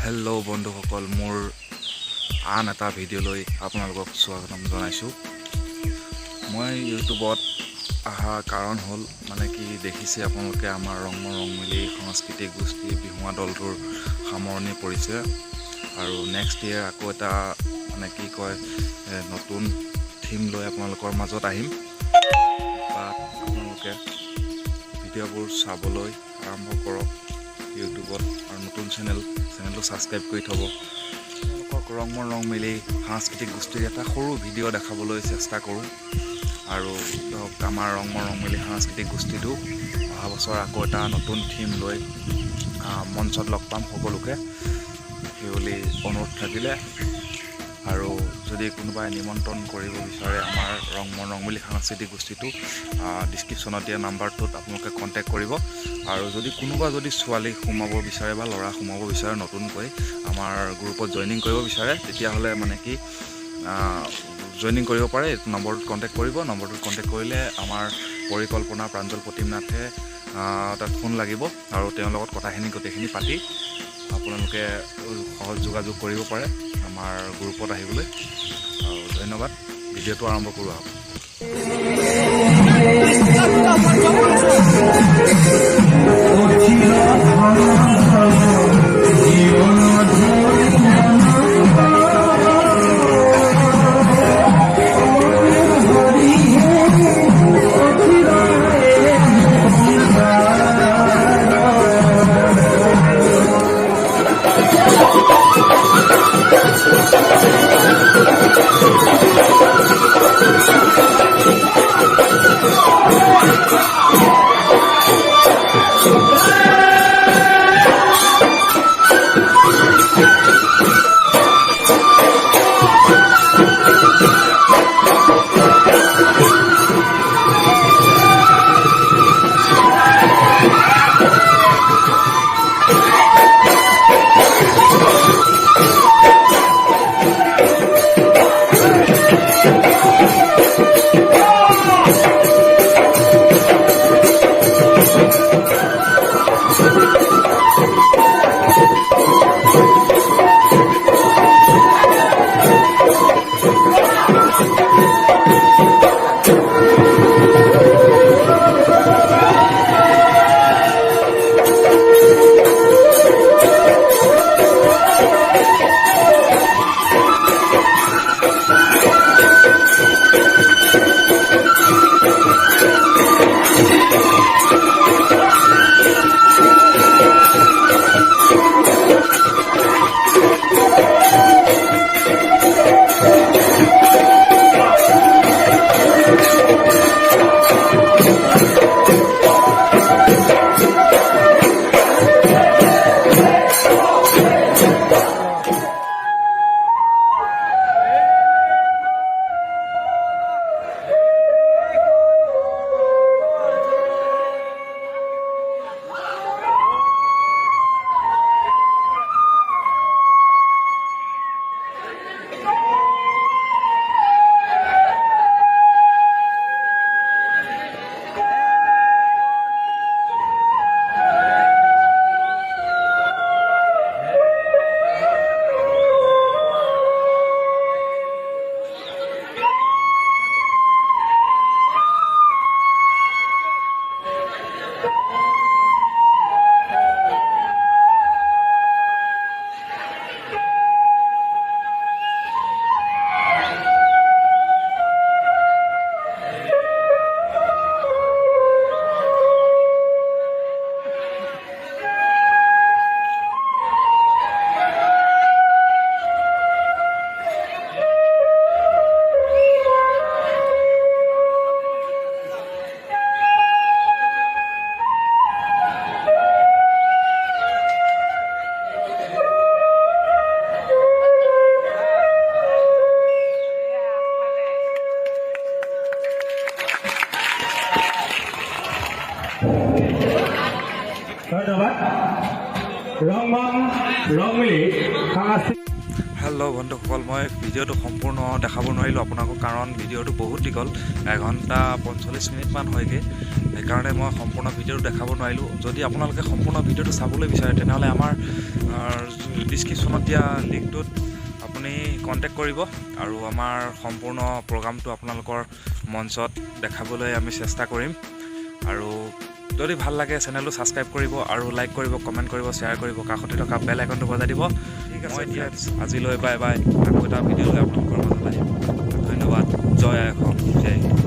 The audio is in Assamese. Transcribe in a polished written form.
हेलो बंधुসকল मोर आन एटा भिडिओলৈ আপোনালোকক স্বাগতম জনাইছো। মই ইউটিউবত আহা কাৰণ হল মানে কি দেখিছে আপোনালোকে আমাৰ ৰংমিলি সাংস্কৃতিক গোষ্ঠী বিহুৱা দলটোৰ সামৰণি পৰিছে আৰু নেক্সট ইয়াৰ আকৌ এটা মানে কি কয় নতুন থিম লৈ আপোনালোকৰ মাজত আহিম। আপোনালোকে ভিডিঅ'বোৰ চাবলৈ আৰম্ভ কৰক ইউটিউবত আৰু নতুন চেনেলটো সাবস্ক্ৰাইব কৰি থব। ৰংমিলি সাংস্কৃতিক গোষ্ঠীৰ এটা সৰু ভিডিঅ' দেখাবলৈ চেষ্টা কৰোঁ আৰু আমাৰ ৰংমিলি সাংস্কৃতিক গোষ্ঠীটো অহা বছৰ আকৌ এটা নতুন থিম লৈ মঞ্চত লগ পাম সকলোকে সেইবুলি অনুৰোধ থাকিলে। আৰু যদি কোনোবাই নিমন্ত্ৰণ কৰিব বিচাৰে আমাৰ ৰংমিলি সাংস্কৃতিক গোষ্ঠীটো ডিছক্ৰিপশ্যনত দিয়া নাম্বাৰটোত আপোনালোকে কণ্টেক্ট কৰিব। আৰু যদি কোনোবা ছোৱালী সোমাব বিচাৰে বা ল'ৰা সোমাব বিচাৰে নতুনকৈ আমাৰ গ্ৰুপত জইনিং কৰিব বিচাৰে তেতিয়াহ'লে মানে কি জইনিং কৰিব পাৰে। এইটো নম্বৰটোত কণ্টেক্ট কৰিব। নম্বৰটোত কণ্টেক্ট কৰিলে আমাৰ পৰিকল্পনা প্ৰাঞ্জল প্ৰতিমনাথে তাত ফোন লাগিব আৰু তেওঁৰ লগত গোটেইখিনি পাতি আপোনালোকে সহজ যোগাযোগ কৰিব পাৰে আমাৰ গ্ৰুপত আহিবলৈ। আৰু ধন্যবাদ। ভিডিঅ'টো আৰম্ভ কৰোঁ আহক। हेलो बंधुসকল मैं भिडिओ सम्पूर्ण देखाब নোৱাৰিলোঁ আপোনাক कारण भिडिओ बहुत दीघल 1 घंटा 45 मिनिट मान होगे সেইকাৰণে मैं सम्पूर्ण भिडिओ देखाब নোৱাৰিলোঁ। যদি আপোনালোকে सम्पूर्ण भिडिओ চাবলৈ বিচাৰে তেনেহলে আমাৰ ডিছক্ৰিপশ্যনত দিয়া লিংকটোত আপুনি কণ্টেক্ট কৰিব আৰু আমাৰ সম্পূৰ্ণ প্ৰগ্ৰামটো আপোনালোকৰ মঞ্চত দেখাবলৈ আমি চেষ্টা কৰিম আৰু যদি ভাল লাগে চেনেলটো ছাবস্ক্ৰাইব কৰিব আৰু লাইক কৰিব কমেণ্ট কৰিব শ্বেয়াৰ কৰিব কাষতে থকা বেল আইকনটো বজাই দিব ঠিক আছে এতিয়া আজিলৈ বাই বাই আকৌ এটা ভিডিঅ' লৈ আপোনালোকৰ মাজত আহিম ধন্যবাদ জয় অসম জয়